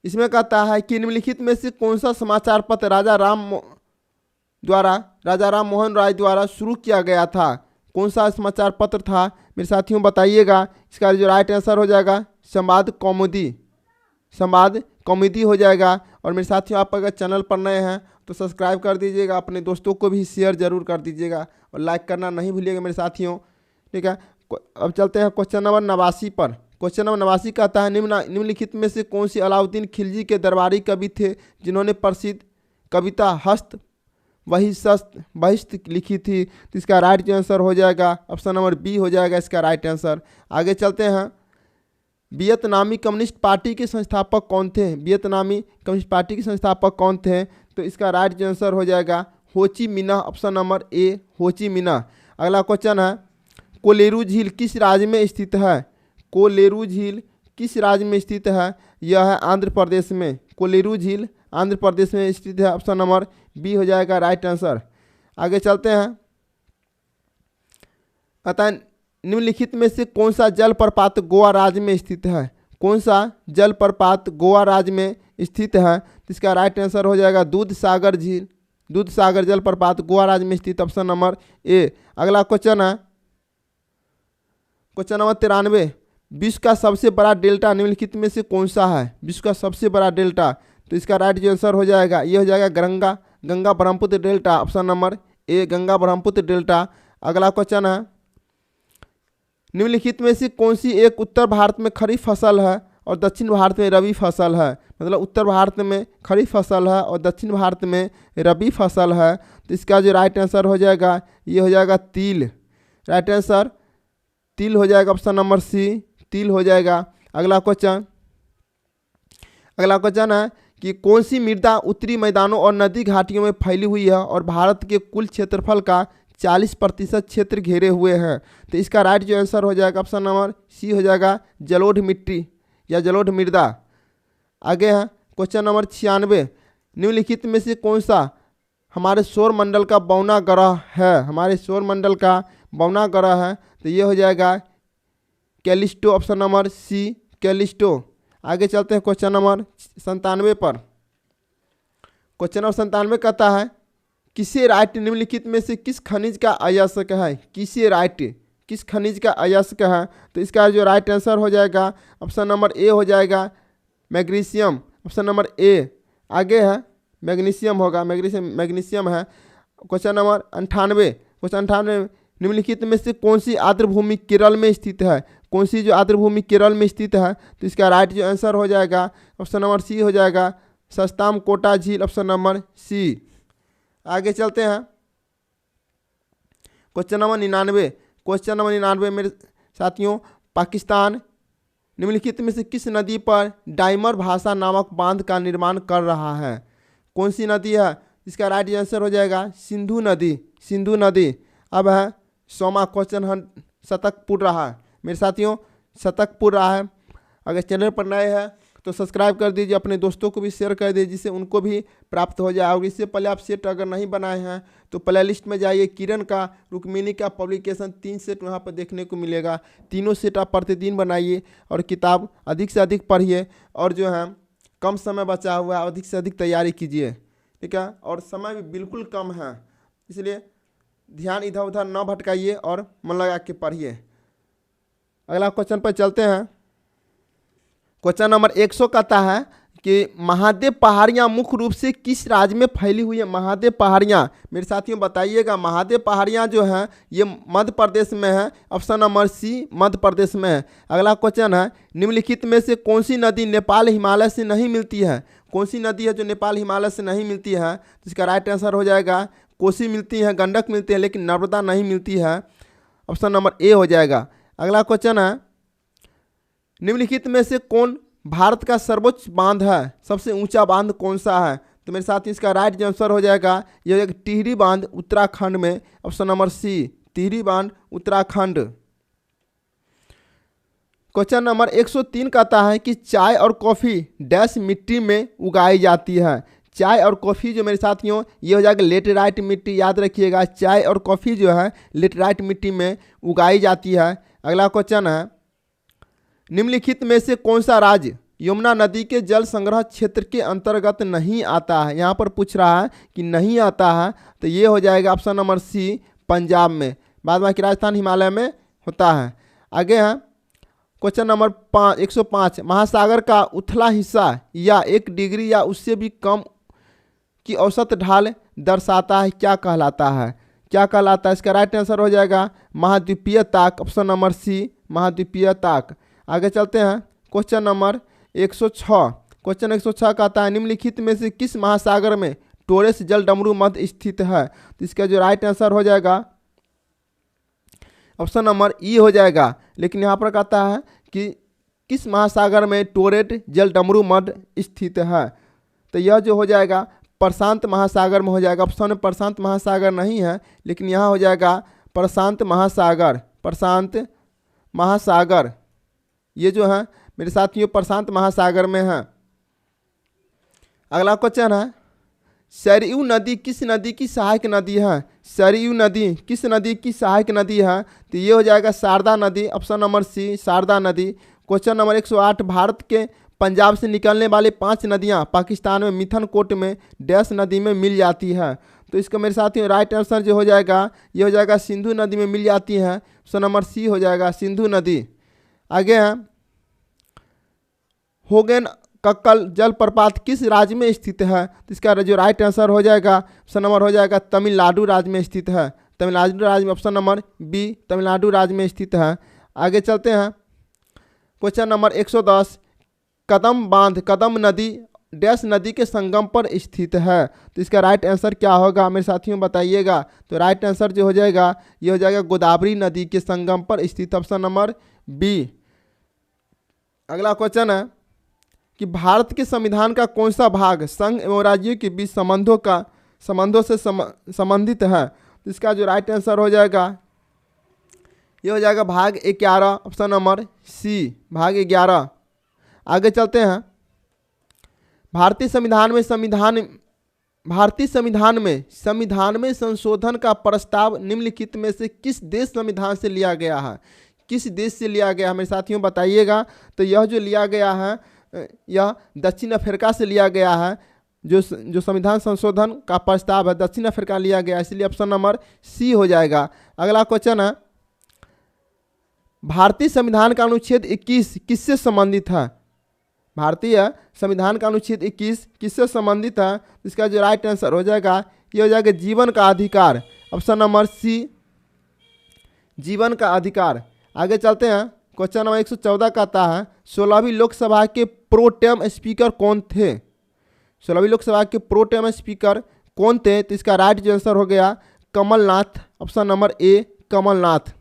इसमें कहता है कि निम्नलिखित में से कौन सा समाचार पत्र राजा राम मोहन राय द्वारा शुरू किया गया था? कौन सा समाचार पत्र था मेरे साथियों बताइएगा। इसका जो राइट आंसर हो जाएगा संवाद कौमुदी, संवाद कौमुदी हो जाएगा। और मेरे साथियों आप अगर चैनल पर नए हैं तो सब्सक्राइब कर दीजिएगा, अपने दोस्तों को भी शेयर जरूर कर दीजिएगा और लाइक करना नहीं भूलिएगा मेरे साथियों। ठीक है, अब चलते हैं क्वेश्चन नंबर 89 पर। क्वेश्चन नंबर 89 कहता है निम्नलिखित में से कौन सी अलाउद्दीन खिलजी के दरबारी कवि थे जिन्होंने प्रसिद्ध कविता हस्त बहिष्त लिखी थी? तो इसका राइट आंसर हो जाएगा ऑप्शन नंबर बी हो जाएगा इसका राइट आंसर। आगे चलते हैं, वियतनामी कम्युनिस्ट पार्टी के संस्थापक कौन थे? वियतनामी कम्युनिस्ट पार्टी के संस्थापक कौन थे? तो इसका राइट आंसर हो जाएगा होची मिन्ह, ऑप्शन नंबर ए होची मिन्ह। अगला क्वेश्चन है कोलेरू झील किस राज्य में स्थित है? कोलेरू झील किस राज्य में स्थित है? यह है आंध्र प्रदेश में। कोलेरू झील आंध्र प्रदेश में स्थित है। ऑप्शन नंबर बी हो जाएगा राइट आंसर। आगे चलते हैं। अतः निम्नलिखित में से कौन सा जलप्रपात गोवा राज्य में स्थित है? कौन सा जलप्रपात गोवा राज्य में स्थित है? तो इसका राइट आंसर हो जाएगा दूध सागर झील। दूध सागर जलप्रपात गोवा राज्य में स्थित, ऑप्शन नंबर ए। अगला क्वेश्चन है क्वेश्चन नंबर 93। विश्व का सबसे बड़ा डेल्टा निम्नलिखित में से कौन सा है? विश्व का सबसे बड़ा डेल्टा, तो इसका राइट जो आंसर हो जाएगा ये हो जाएगा Ganga Brahmaputra delta, option number ए गंगा ब्रह्मपुत्र डेल्टा। अगला क्वेश्चन है निम्नलिखित में से कौन सी एक उत्तर भारत में खरीफ फसल है और दक्षिण भारत में रबी फसल है? मतलब उत्तर भारत में खरीफ फसल है और दक्षिण भारत में रबी फसल है। तो इसका जो राइट आंसर हो जाएगा ये हो जाएगा तिल। राइट आंसर तिल हो जाएगा, ऑप्शन नंबर सी तिल हो जाएगा। अगला क्वेश्चन है कि कौन सी मृदा उत्तरी मैदानों और नदी घाटियों में फैली हुई है और भारत के कुल क्षेत्रफल का 40% क्षेत्र घेरे हुए हैं? तो इसका राइट जो आंसर हो जाएगा ऑप्शन नंबर सी हो जाएगा जलोढ़ मिट्टी या जलोढ़ मृदा। आगे है क्वेश्चन नंबर 96। निम्नलिखित में से कौन सा हमारे सौर मंडल का बौना ग्रह है? हमारे सौर मंडल का बौना ग्रह है, तो ये हो जाएगा Callisto, option number C Callisto. आगे चलते हैं क्वेश्चन नंबर 97 पर। क्वेश्चन नंबर 97 कहता है किसेराइट निम्नलिखित में से किस खनिज का अयस्क है? किसेराइट किस खनिज का अयस्क है? तो इसका जो राइट आंसर हो जाएगा ऑप्शन नंबर ए हो जाएगा मैग्नीशियम, ऑप्शन नंबर ए। आगे है मैग्नीशियम होगा, मैग्नीशियम है। Question number 98। क्वेश्चन 98 निम्नलिखित में से कौन सी आर्द्र भूमि केरल में स्थित है? कौन सी जो आर्द्र भूमि केरल में स्थित है? तो इसका राइट जो आंसर हो जाएगा ऑप्शन नंबर सी हो जाएगा सस्ताम कोटा झील, ऑप्शन नंबर सी। आगे चलते हैं क्वेश्चन नंबर 99। क्वेश्चन नंबर 99 मेरे साथियों, पाकिस्तान निम्नलिखित में से किस नदी पर डाइमर भाषा नामक बांध का निर्माण कर रहा है? कौन सी नदी है? इसका राइट आंसर हो जाएगा सिंधु नदी, सिंधु नदी। अब है 100वां क्वेश्चन, शतक पूर्ण रहा है मेरे साथियों, शतक पूर्ण रहा है। अगर चैनल पर नए हैं तो सब्सक्राइब कर दीजिए, अपने दोस्तों को भी शेयर कर दीजिए जिससे उनको भी प्राप्त हो जाए। और इससे पहले आप सेट अगर नहीं बनाए हैं तो प्ले लिस्ट में जाइए, किरण का रुक्मिणी का पब्लिकेशन 3 सेट वहाँ पर देखने को मिलेगा। तीनों सेट आप प्रतिदिन बनाइए और किताब अधिक से अधिक पढ़िए और जो है कम समय बचा हुआ है अधिक से अधिक तैयारी कीजिए, ठीक है। और समय भी बिल्कुल कम है, इसलिए ध्यान इधर उधर न भटकाइए और मन लगा के पढ़िए। अगला क्वेश्चन पर चलते हैं। क्वेश्चन नंबर 100 कहता है कि महादेव पहाड़ियाँ मुख्य रूप से किस राज्य में फैली हुई है? महादेव पहाड़ियाँ मेरे साथियों बताइएगा। महादेव पहाड़ियाँ जो हैं ये मध्य प्रदेश में है, ऑप्शन नंबर सी मध्य प्रदेश में है। अगला क्वेश्चन है निम्नलिखित में से कौन सी नदी नेपाल हिमालय से नहीं मिलती है? कौन सी नदी है जो नेपाल हिमालय से नहीं मिलती है? तो इसका राइट आंसर हो जाएगा कोसी मिलती है, गंडक मिलती है, लेकिन नर्मदा नहीं मिलती है, ऑप्शन नंबर ए हो जाएगा। अगला क्वेश्चन है निम्नलिखित में से कौन भारत का सर्वोच्च बांध है? सबसे ऊंचा बांध कौन सा है? तो मेरे साथ इसका राइट आंसर हो जाएगा यह एक टिहरी बांध उत्तराखंड में, ऑप्शन नंबर सी टिहरी बांध उत्तराखंड। क्वेश्चन नंबर 103 कहता है कि चाय और कॉफ़ी डैश मिट्टी में उगाई जाती है। चाय और कॉफ़ी जो मेरे साथियों ये हो जाएगा लेटेराइट मिट्टी, याद रखिएगा चाय और कॉफ़ी जो है लेटेराइट मिट्टी में उगाई जाती है। अगला क्वेश्चन है निम्नलिखित में से कौन सा राज्य यमुना नदी के जल संग्रह क्षेत्र के अंतर्गत नहीं आता है? यहाँ पर पूछ रहा है कि नहीं आता है, तो ये हो जाएगा ऑप्शन नंबर सी पंजाब में, बाद बाकी राजस्थान हिमालय में होता है। आगे है क्वेश्चन नंबर 105 महासागर का उथला हिस्सा या 1 डिग्री या उससे भी कम की औसत ढाल दर्शाता है, क्या कहलाता है? क्या कहलाता है? इसका राइट आंसर हो जाएगा महाद्वीपीय ताक, ऑप्शन नंबर सी महाद्वीपीय ताक। आगे चलते हैं क्वेश्चन नंबर 106। क्वेश्चन 106 कहता है निम्नलिखित में से किस महासागर में टोरेस जल डमरू मध्य स्थित है? तो इसका जो राइट आंसर हो जाएगा ऑप्शन नंबर ई हो जाएगा, लेकिन यहाँ पर कहता है कि किस महासागर में टोरेट जल डमरू मध्य स्थित है? तो यह जो हो जाएगा प्रशांत महासागर में हो जाएगा। ऑप्शन में प्रशांत महासागर नहीं है, लेकिन यहाँ हो जाएगा प्रशांत महासागर, प्रशांत महासागर ये जो है मेरे साथियों प्रशांत महासागर में है। अगला क्वेश्चन है, सरयू नदी किस नदी की सहायक नदी है? सरयू नदी किस नदी की सहायक नदी है? तो ये हो जाएगा शारदा नदी, ऑप्शन नंबर सी शारदा नदी। क्वेश्चन नंबर 108, भारत के पंजाब से निकलने वाली 5 नदियां पाकिस्तान में मिथनकोट में डैश नदी में मिल जाती है। तो इसका मेरे साथियों राइट आंसर जो हो जाएगा ये हो जाएगा सिंधु नदी में मिल जाती है, ऑप्शन नंबर सी हो जाएगा सिंधु नदी। आगे है, होगेन कक्कल जलप्रपात किस राज्य में स्थित है? तो इसका जो राइट आंसर हो जाएगा ऑप्शन नंबर हो जाएगा तमिलनाडु राज्य में स्थित है, तमिलनाडु राज्य में, ऑप्शन नंबर बी तमिलनाडु राज्य में स्थित है। आगे चलते हैं, क्वेश्चन नंबर 110, कदम बांध कदम नदी डैश नदी के संगम पर स्थित है। तो इसका राइट आंसर क्या होगा मेरे साथियों बताइएगा। तो राइट आंसर जो हो जाएगा ये हो जाएगा गोदावरी नदी के संगम पर स्थित, ऑप्शन नंबर बी। अगला क्वेश्चन है कि भारत के संविधान का कौन सा भाग संघ एवं राज्यों के बीच संबंधों से संबंधित है? तो इसका जो राइट आंसर हो जाएगा ये हो जाएगा भाग 11, ऑप्शन नंबर सी भाग 11। आगे चलते हैं, भारतीय संविधान में संशोधन का प्रस्ताव निम्नलिखित में से किस देश संविधान से लिया गया है? किस देश से लिया गया है मेरे साथियों बताइएगा। तो यह जो लिया गया है यह दक्षिण अफ्रीका से लिया गया है। जो संविधान संशोधन का प्रस्ताव है दक्षिण अफ्रीका लिया गया, इसलिए ऑप्शन नंबर सी हो जाएगा। अगला क्वेश्चन है, भारतीय संविधान का अनुच्छेद 21 किससे संबंधित है? भारतीय संविधान का अनुच्छेद 21 किससे संबंधित है? इसका जो राइट आंसर हो जाएगा ये हो जाएगा जीवन का अधिकार, ऑप्शन नंबर सी जीवन का अधिकार। आगे चलते हैं, क्वेश्चन नंबर 114 कहता है 16वीं लोकसभा के प्रो टेम स्पीकर कौन थे? 16वीं लोकसभा के प्रो टेम स्पीकर कौन थे? तो इसका राइट जो आंसर हो गया Kamal Nath, option number A Kamal Nath.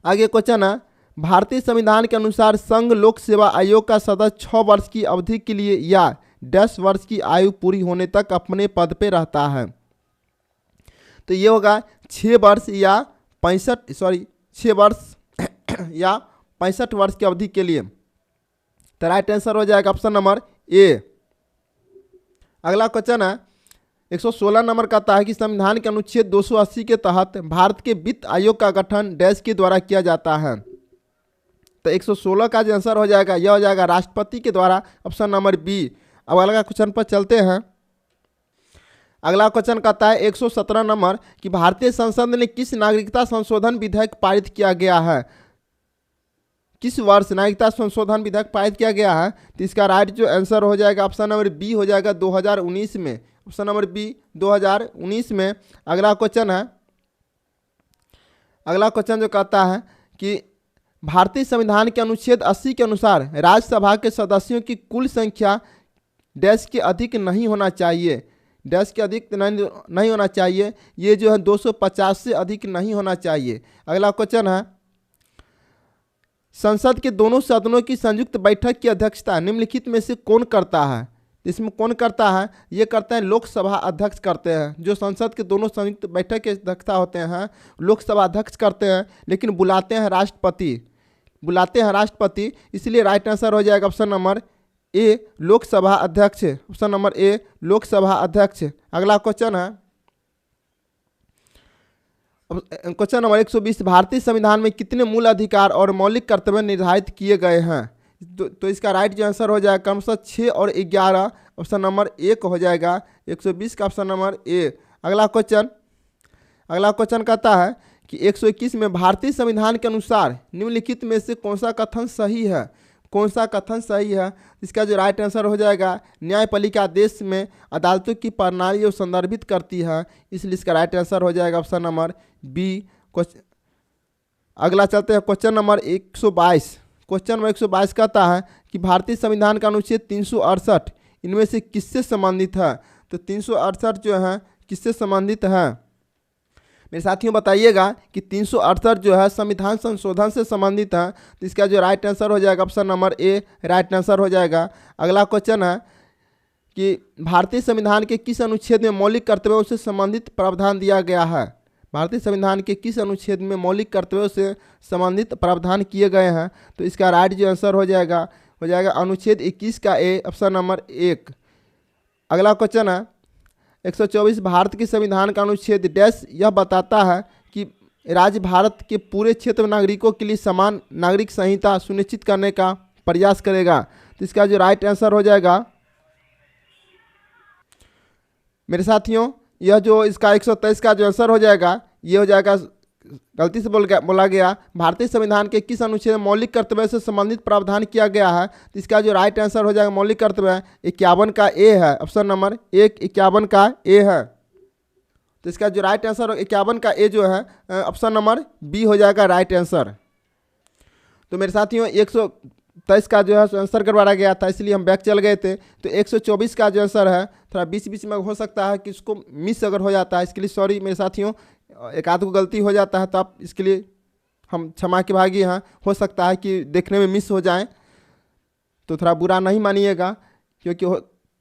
आगे क्वेश्चन है, भारतीय संविधान के अनुसार संघ लोक सेवा आयोग का सदस्य 6 वर्ष की अवधि के लिए या 10 वर्ष की आयु पूरी होने तक अपने पद पे रहता है। तो ये होगा 6 वर्ष या 65 वर्ष की अवधि के लिए। तो राइट आंसर हो जाएगा ऑप्शन नंबर ए। अगला क्वेश्चन है 116 नंबर कहता है कि संविधान के अनुच्छेद 280 के तहत भारत के वित्त आयोग का गठन डैश के द्वारा किया जाता है। तो 116 का जो आंसर हो जाएगा यह हो जाएगा राष्ट्रपति के द्वारा, ऑप्शन नंबर बी। अब अगला क्वेश्चन पर चलते हैं। अगला क्वेश्चन कहता है 117 नंबर कि भारतीय संसद ने किस नागरिकता संशोधन विधेयक पारित किया गया है? किस वर्ष नागरिकता संशोधन विधेयक पारित किया गया है? तो इसका राइट जो आंसर हो जाएगा ऑप्शन नंबर बी हो जाएगा 2019 में, ऑप्शन नंबर बी 2019 में। अगला क्वेश्चन है, अगला क्वेश्चन जो कहता है कि भारतीय संविधान के अनुच्छेद 80 के अनुसार राज्यसभा के सदस्यों की कुल संख्या डैश के अधिक नहीं होना चाहिए, डैश के अधिक नहीं होना चाहिए, ये जो है 250 से अधिक नहीं होना चाहिए। अगला क्वेश्चन है, संसद के दोनों सदनों की संयुक्त बैठक की अध्यक्षता निम्नलिखित में से कौन करता है? इसमें कौन करता है? ये करते हैं लोकसभा अध्यक्ष करते हैं। जो संसद के दोनों संयुक्त बैठक की अध्यक्षता होते हैं लोकसभा अध्यक्ष करते हैं, लेकिन बुलाते हैं राष्ट्रपति, इसलिए राइट आंसर हो जाएगा ऑप्शन नंबर ए लोकसभा अध्यक्ष, ऑप्शन नंबर ए लोकसभा अध्यक्ष। अगला क्वेश्चन है, क्वेश्चन नंबर 120 भारतीय संविधान में कितने मूल अधिकार और मौलिक कर्तव्य निर्धारित किए गए हैं? तो इसका राइट जो आंसर हो जाएगा क्रमशः 6 और 11, ऑप्शन नंबर ए को हो जाएगा 120 का ऑप्शन नंबर ए। अगला क्वेश्चन कहता है कि 121 में भारतीय संविधान के अनुसार निम्नलिखित में से कौन सा कथन सही है? कौन सा कथन सही है? इसका जो राइट आंसर हो जाएगा न्यायपालिका देश में अदालतों की प्रणाली को संदर्भित करती है, इसलिए इसका राइट आंसर हो जाएगा ऑप्शन नंबर बी। अगला चलते हैं क्वेश्चन नंबर 122। क्वेश्चन नंबर 122 कहता है कि भारतीय संविधान का अनुच्छेद 368 इनमें से किससे संबंधित है? तो 368 जो है किससे संबंधित है मेरे साथियों बताइएगा कि 368 जो है संविधान संशोधन से संबंधित है। तो इसका जो राइट आंसर हो जाएगा ऑप्शन नंबर ए राइट आंसर हो जाएगा। अगला क्वेश्चन है कि भारतीय संविधान के किस अनुच्छेद में मौलिक कर्तव्यों से संबंधित प्रावधान दिया गया है? भारतीय संविधान के किस अनुच्छेद में मौलिक कर्तव्यों से संबंधित प्रावधान किए गए हैं? तो इसका राइट जो आंसर हो जाएगा अनुच्छेद 21 का ए, ऑप्शन नंबर 1। अगला क्वेश्चन है 124, भारत के संविधान का अनुच्छेद डैश यह बताता है कि राज्य भारत के पूरे क्षेत्र नागरिकों के लिए समान नागरिक संहिता सुनिश्चित करने का प्रयास करेगा। तो इसका जो राइट आंसर हो जाएगा मेरे साथियों, यह जो इसका 123 का जो आंसर हो जाएगा ये हो जाएगा, गलती से बोला गया भारतीय संविधान के किस अनुच्छेद में मौलिक कर्तव्य से संबंधित प्रावधान किया गया है। तो इसका जो राइट आंसर हो जाएगा मौलिक कर्तव्य 51 का ए है, ऑप्शन नंबर 1 51 का ए है। तो इसका जो राइट आंसर 51 का ए जो है ऑप्शन नंबर बी हो जाएगा राइट आंसर। तो मेरे साथियों 123 का जो है आंसर करवाया गया था, इसलिए हम बैक चल गए थे। तो 124 का जो आंसर है थोड़ा बीच बीच में हो सकता है कि इसको मिस अगर हो जाता है, इसके लिए सॉरी मेरे साथियों, एक आध को गलती हो जाता है तो आप इसके लिए हम क्षमा के भागी हैं। हो सकता है कि देखने में मिस हो जाए तो थोड़ा बुरा नहीं मानिएगा, क्योंकि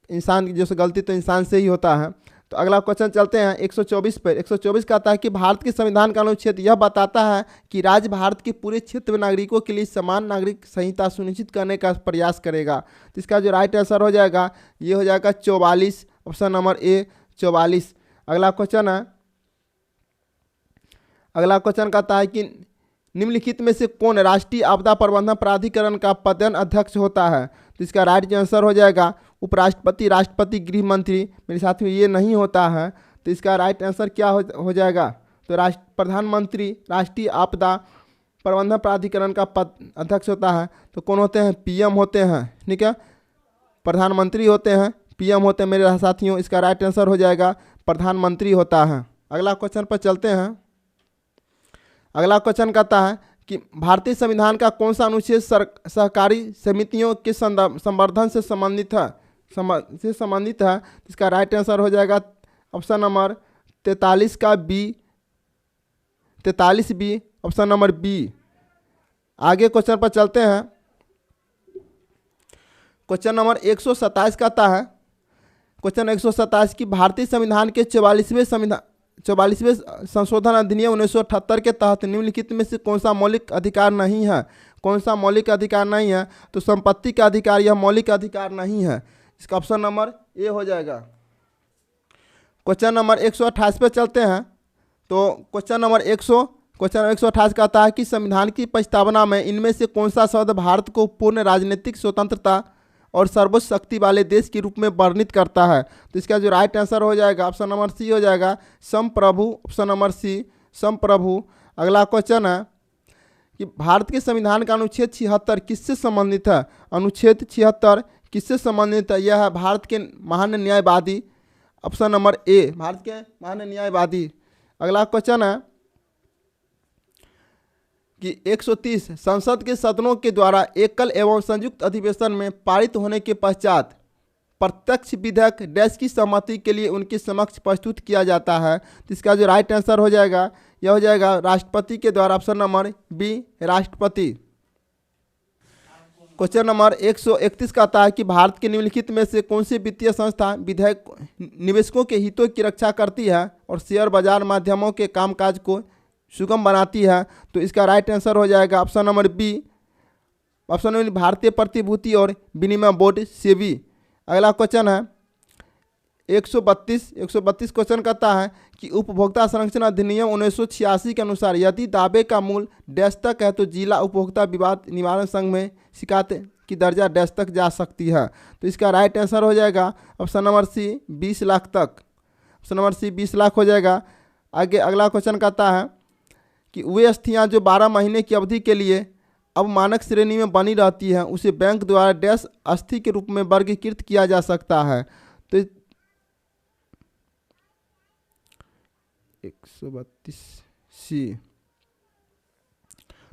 इंसान की जैसे गलती तो इंसान से ही होता है। तो अगला क्वेश्चन चलते हैं 124 पर। 124 कहता है कि भारत के संविधान का अनुच्छेद यह बताता है कि राज्य भारत के पूरे क्षेत्र में नागरिकों के लिए समान नागरिक संहिता सुनिश्चित करने का प्रयास करेगा। तो इसका जो राइट आंसर हो जाएगा ये हो जाएगा 44, ऑप्शन नंबर ए 44। अगला क्वेश्चन कहता है कि निम्नलिखित में से कौन राष्ट्रीय आपदा प्रबंधन प्राधिकरण का पदेन अध्यक्ष होता है। तो इसका राइट आंसर हो जाएगा उपराष्ट्रपति, राष्ट्रपति, गृह मंत्री। मेरे साथियों ये नहीं होता है, तो इसका राइट आंसर क्या हो जाएगा, तो प्रधानमंत्री राष्ट्रीय आपदा प्रबंधन प्राधिकरण का पद अध्यक्ष होता है। तो कौन होते हैं, पीएम होते हैं, ठीक है, प्रधानमंत्री होते हैं, पीएम होते हैं मेरे साथियों। इसका राइट आंसर हो जाएगा प्रधानमंत्री होता है। अगला क्वेश्चन पर चलते हैं। अगला क्वेश्चन कहता है कि भारतीय संविधान का कौन सा अनुच्छेद सहकारी समितियों के संवर्धन से संबंधित है। इसका राइट आंसर हो जाएगा ऑप्शन नंबर 43 का B, 43 B, option number B. आगे क्वेश्चन पर चलते हैं। क्वेश्चन नंबर 127 कहता है, क्वेश्चन 127 की भारतीय संविधान के 44वें संशोधन अधिनियम 1978 के तहत निम्नलिखित में से कौन सा मौलिक अधिकार नहीं है। कौन सा मौलिक अधिकार नहीं है, तो संपत्ति का अधिकार यह मौलिक अधिकार नहीं है। इसका ऑप्शन नंबर ए हो जाएगा। क्वेश्चन नंबर 128 पे चलते हैं। तो क्वेश्चन नंबर 128 कहता है कि संविधान की प्रस्तावना में इनमें से कौन सा शब्द भारत को पूर्ण राजनीतिक स्वतंत्रता और सर्वोच्च शक्ति वाले देश के रूप में वर्णित करता है। तो इसका जो राइट आंसर हो जाएगा ऑप्शन नंबर सी हो जाएगा संप्रभु, ऑप्शन नंबर सी संप्रभु। अगला क्वेश्चन है कि भारत के संविधान का अनुच्छेद 76 किससे संबंधित है। अनुच्छेद 76 किससे संबंधित है, यह है भारत के महान न्यायवादी, ऑप्शन नंबर ए भारत के महान न्यायवादी। अगला क्वेश्चन है कि 130 संसद के सदनों के द्वारा एकल एवं संयुक्त अधिवेशन में पारित होने के पश्चात प्रत्यक्ष विधेयक डैश की सहमति के लिए उनके समक्ष प्रस्तुत किया जाता है। तो इसका जो राइट आंसर हो जाएगा यह हो जाएगा राष्ट्रपति के द्वारा, ऑप्शन नंबर बी राष्ट्रपति। क्वेश्चन नंबर 131 कहता है कि भारत के निम्नलिखित में से कौन सी वित्तीय संस्था विधेयक निवेशकों के हितों की रक्षा करती है और शेयर बाजार माध्यमों के कामकाज को सुगम बनाती है। तो इसका राइट आंसर हो जाएगा option number B, option number भारतीय प्रतिभूति और विनिमय बोर्ड सेबी। अगला क्वेश्चन है 132 क्वेश्चन कहता है कि उपभोक्ता संरक्षण अधिनियम 1986 के अनुसार यदि दावे का मूल डैश तक है तो जिला उपभोक्ता विवाद निवारण संघ में शिकायत की दर्जा डैश तक जा सकती है। तो इसका राइट आंसर हो जाएगा ऑप्शन नंबर सी 20 लाख तक, ऑप्शन नंबर सी 20 लाख हो जाएगा। आगे अगला क्वेश्चन कहता है कि वे अस्थियां जो 12 महीने की अवधि के लिए अब मानक श्रेणी में बनी रहती है उसे बैंक द्वारा डैश अस्थि के रूप में वर्गीकृत किया जा सकता है। तो 132 सी,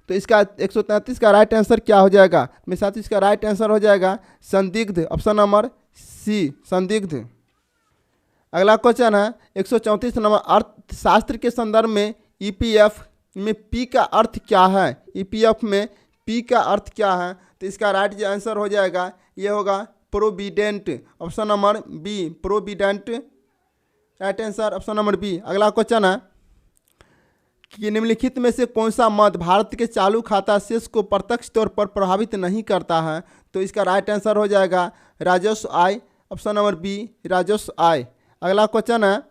तो इसका 133 का राइट आंसर क्या हो जाएगा मेरे साथ, इसका राइट आंसर हो जाएगा संदिग्ध, ऑप्शन नंबर सी संदिग्ध। अगला क्वेश्चन है 134 नंबर अर्थशास्त्र के संदर्भ में ईपीएफ में पी का अर्थ क्या है। ईपीएफ में पी का अर्थ क्या है, तो इसका राइट आंसर हो जाएगा ये होगा provident, option number B provident, right answer option number B. अगला क्वेश्चन है कि निम्नलिखित में से कौन सा मद भारत के चालू खाता शेष को प्रत्यक्ष तौर पर प्रभावित नहीं करता है। तो इसका राइट आंसर हो जाएगा राजस्व आय, ऑप्शन नंबर बी राजस्व आय। अगला क्वेश्चन है,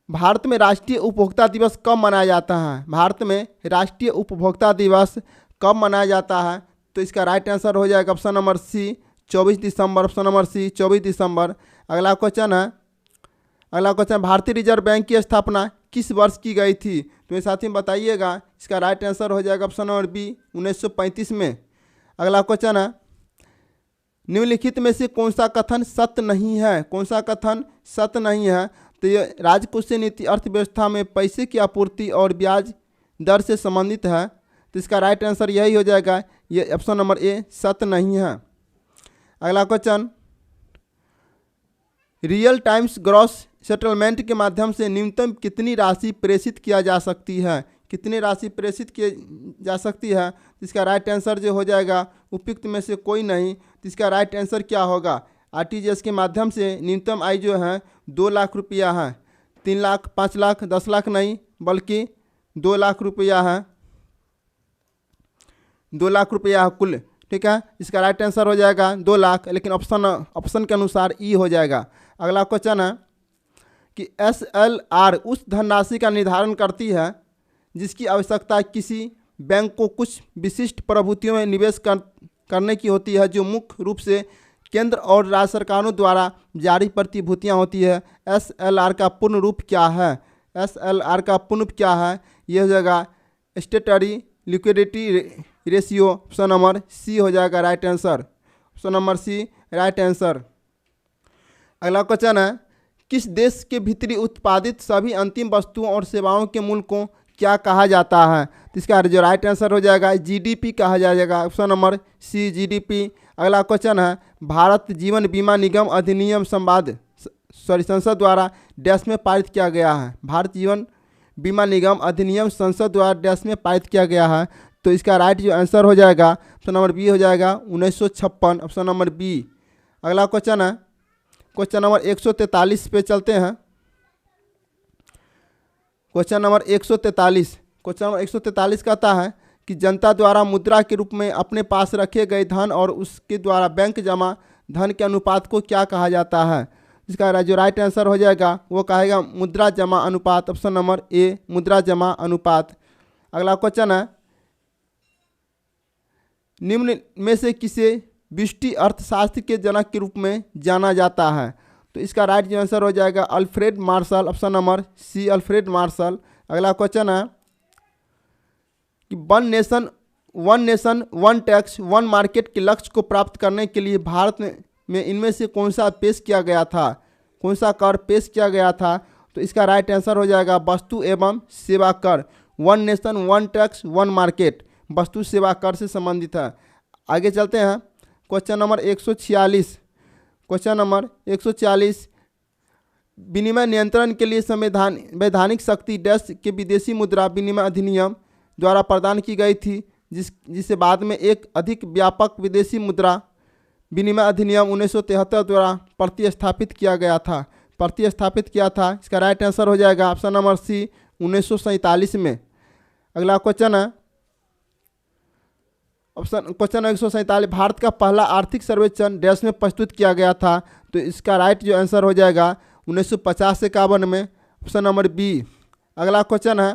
भारत में राष्ट्रीय उपभोक्ता दिवस कब मनाया जाता है? भारत में राष्ट्रीय उपभोक्ता दिवस कब मनाया जाता है? तो इसका राइट आंसर हो जाएगा ऑप्शन नंबर सी 24 दिसंबर। ऑप्शन नंबर सी 24 दिसंबर। अगला क्वेश्चन है, भारतीय रिजर्व बैंक की स्थापना किस वर्ष की गई थी? तो ये साथी बताइएगा। इसका राइट आंसर हो जाएगा ऑप्शन नंबर बी 1935 में। अगला क्वेश्चन है, निम्नलिखित में से कौन सा कथन सत्य नहीं है? कौन सा कथन सत्य नहीं है? तो ये राजकोषीय नीति अर्थव्यवस्था में पैसे की आपूर्ति और ब्याज दर से संबंधित है। तो इसका राइट आंसर यही हो जाएगा, ये ऑप्शन नंबर ए सत्य नहीं है। अगला question, real times gross settlement के माध्यम से न्यूनतम कितनी राशि प्रेषित किया जा सकती है? कितनी राशि प्रेषित की जा सकती है? इसका राइट आंसर जो हो जाएगा उपयुक्त में से कोई नहीं। तो इसका राइट आंसर क्या होगा? आरटीजीएस के माध्यम से न्यूनतम आय जो है 2 लाख रुपया है। 3 लाख, 5 लाख, 10 लाख नहीं, बल्कि 2 लाख रुपया है। 2 लाख रुपया है कुल, ठीक है। इसका राइट आंसर हो जाएगा 2 लाख, लेकिन ऑप्शन के अनुसार ई हो जाएगा। अगला क्वेश्चन है कि SLR उस धनराशि का निर्धारण करती है जिसकी आवश्यकता किसी बैंक को कुछ विशिष्ट प्रभुतियों में निवेश करने की होती है, जो मुख्य रूप से केंद्र और राज्य सरकारों द्वारा जारी प्रतिभूतियां होती है। SLR का पूर्ण रूप क्या है? SLR का पूर्ण रूप क्या है? यह हो जाएगा statutory liquidity ratio. Option number C हो जाएगा right answer. Option number C right answer. अगला क्वेश्चन है, किस देश के भीतरी उत्पादित सभी अंतिम वस्तुओं और सेवाओं के मूल्य को क्या कहा जाता है? तो इसका जो राइट आंसर हो जाएगा GDP कहा जाएगा। Option number C GDP। अगला क्वेश्चन है, भारत जीवन बीमा निगम अधिनियम संसद द्वारा डैश में पारित किया गया है। भारत जीवन बीमा निगम अधिनियम संसद द्वारा डैश में पारित किया गया है। तो इसका राइट जो आंसर हो जाएगा ऑप्शन नंबर बी हो जाएगा 1956। Option number B. अगला क्वेश्चन है, क्वेश्चन नंबर 143 पे चलते हैं। Question number 143। क्वेश्चन नंबर 143 कहता है कि जनता द्वारा मुद्रा के रूप में अपने पास रखे गए धन और उसके द्वारा बैंक जमा धन के अनुपात को क्या कहा जाता है? इसका जो राइट आंसर हो जाएगा वो कहेगा मुद्रा जमा अनुपात। ऑप्शन नंबर ए मुद्रा जमा अनुपात। अगला क्वेश्चन है, निम्न में से किसे व्यष्टि अर्थशास्त्र के जनक के रूप में जाना जाता है? तो इसका राइट जो आंसर हो जाएगा Alfred Marshall. Option number C Alfred Marshall. अगला क्वेश्चन है कि one nation one tax one market के लक्ष्य को प्राप्त करने के लिए भारत में इनमें से कौन सा पेश किया गया था? कौन सा कर पेश किया गया था? तो इसका राइट आंसर हो जाएगा वस्तु एवं सेवा कर। One nation one tax one market वस्तु सेवा कर से संबंधित है। आगे चलते हैं। Question number 146। क्वेश्चन नंबर 146, विनिमय नियंत्रण के लिए वैधानिक शक्ति डैश के विदेशी मुद्रा विनिमय अधिनियम द्वारा प्रदान की गई थी, जिसे बाद में एक अधिक व्यापक विदेशी मुद्रा विनिमय अधिनियम 1973 द्वारा प्रतिस्थापित किया गया था। इसका राइट आंसर हो जाएगा ऑप्शन नंबर सी 1947 में। अगला क्वेश्चन है क्वेश्चन 147, भारत का पहला आर्थिक सर्वेक्षण डैश में प्रस्तुत किया गया था। तो इसका राइट जो आंसर हो जाएगा 1950 से 51 में। Option number B. अगला क्वेश्चन है,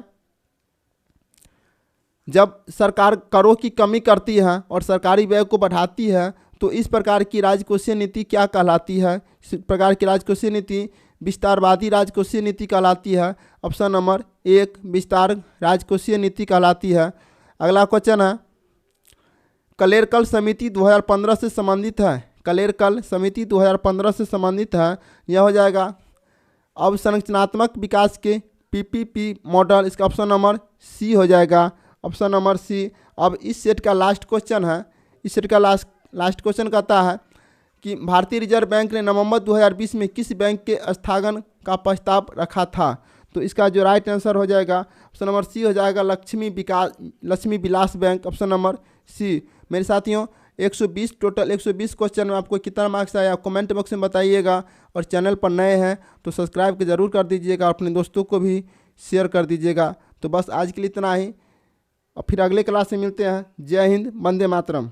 जब सरकार करों की कमी करती है और सरकारी व्यय को बढ़ाती है तो इस प्रकार की राजकोषीय नीति क्या कहलाती है? इस प्रकार की राजकोषीय नीति विस्तारवादी राजकोषीय नीति कहलाती है। ऑप्शन नंबर 1 विस्तार राजकोषीय नीति कहलाती है। अगला क्वेश्चन है, कलेरकल समिति 2015 से संबंधित है। कलेरकल समिति 2015 से संबंधित है। यह हो जाएगा अब संरचनात्मक विकास के PPP मॉडल। इसका ऑप्शन नंबर सी हो जाएगा। Option number C. अब इस सेट का लास्ट क्वेश्चन है। इस सेट का लास्ट क्वेश्चन कहता है कि भारतीय रिजर्व बैंक ने नवंबर 2020 में किस बैंक के स्थगन का प्रस्ताव रखा था? तो इसका जो राइट आंसर हो जाएगा ऑप्शन नंबर सी हो जाएगा Lakshmi Vilas bank. Option number C. मेरे साथियों 120 टोटल 120 क्वेश्चन में आपको कितना मार्क्स आया कमेंट बॉक्स में बताइएगा। और चैनल पर नए हैं तो सब्सक्राइब ज़रूर कर दीजिएगा, अपने दोस्तों को भी शेयर कर दीजिएगा। तो बस आज के लिए इतना ही, और फिर अगले क्लास में मिलते हैं। जय हिंद, वंदे मातरम।